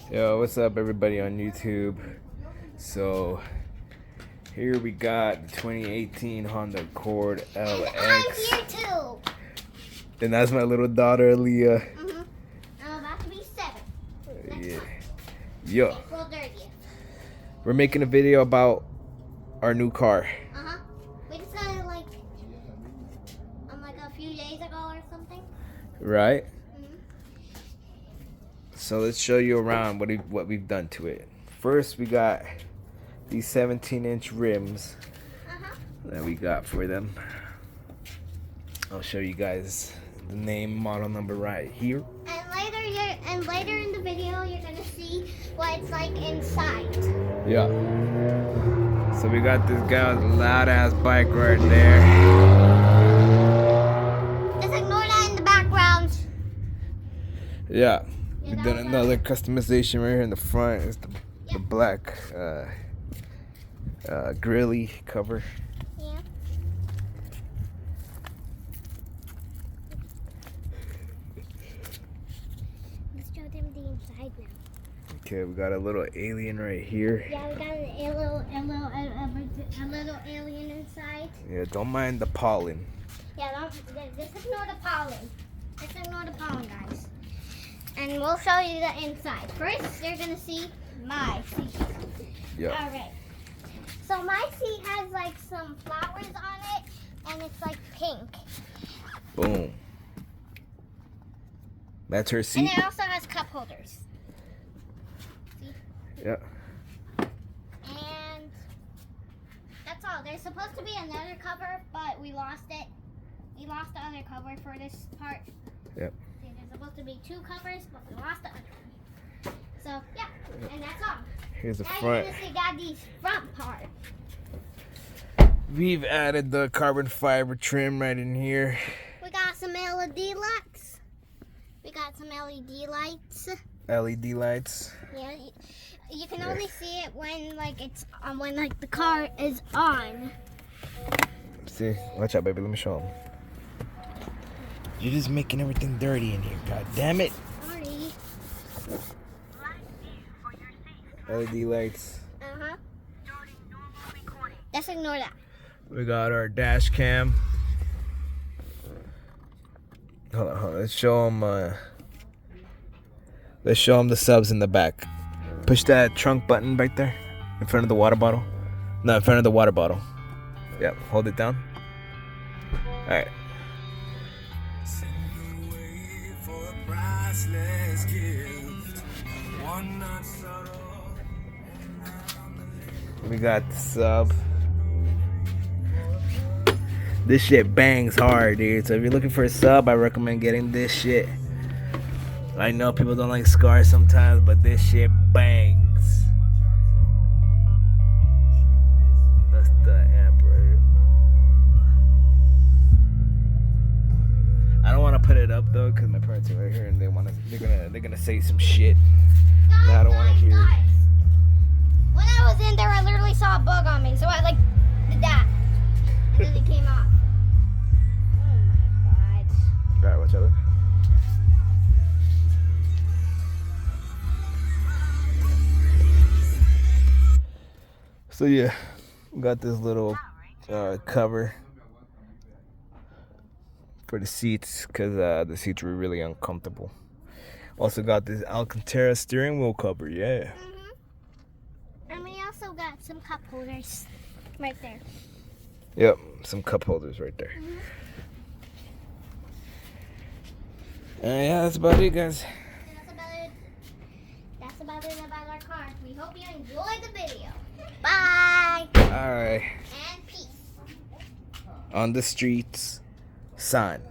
Yo, what's up everybody on YouTube? So here we got the 2018 Honda Accord LX. I'm here too. And that's my little daughter Aaliyah. I'm about to be 7. Yeah. Yo. April 30th. We're making a video about our new car. We decided like a few days ago or something. Right? So let's show you around what we've done to it. First, we got these 17-inch rims that we got for them. I'll show you guys the name, model number right here. And later in the video, you're gonna see what it's like inside. Yeah. So we got this guy's loud ass bike right there. Just ignore that in the background. Yeah. We've done another customization right here in the front. It's the black grilly cover. Yeah. Let's show them the inside now. Okay, we got a little alien right here. Yeah, we got a little alien inside. Yeah, don't mind the pollen. Yeah, just ignore the pollen. Just ignore the pollen, guys. And we'll show you the inside. First, you're gonna see my seat. Yeah. All right. So my seat has like some flowers on it, and it's like pink. Boom. That's her seat. And it also has cup holders. See? Yeah. And that's all. There's supposed to be another cover, but we lost it. We lost the other cover for this part. Yep. There's supposed to be 2 covers, but we lost the other one. So yeah, and that's all. Here's the Now front. you're gonna see Daddy's front part. We've added the carbon fiber trim right in here. We got some LED lights. We got some LED lights. LED lights. Yeah, you can only see it when when the car is on. See, watch out, baby. Let me show them. You're just making everything dirty in here. God damn it. Sorry. LED lights. Just ignore that. We got our dash cam. Hold on. Let's show them. Let's show them the subs in the back. Push that trunk button right there, in front of the water bottle. No, in front of the water bottle. Yep. Hold it down. All right. We got the sub. This shit bangs hard, dude. So if you're looking for a sub, I recommend getting this shit. I know people don't like scars sometimes, but this shit bangs. That's the amp right here. I don't want to put it up though, cause my parents are right here and they're gonna say some shit. I don't want to hear it. When I was in there, I literally saw a bug on me, so I did that, and then it came off. Oh my god! All right, watch out. So yeah, we got this little cover for the seats because the seats were really uncomfortable. Also got this Alcantara steering wheel cover, yeah. And we also got some cup holders right there. Yep, some cup holders right there. Yeah, that's about it, guys. That's about it about our car. We hope you enjoyed the video. Bye. All right. And peace. On the streets, sign.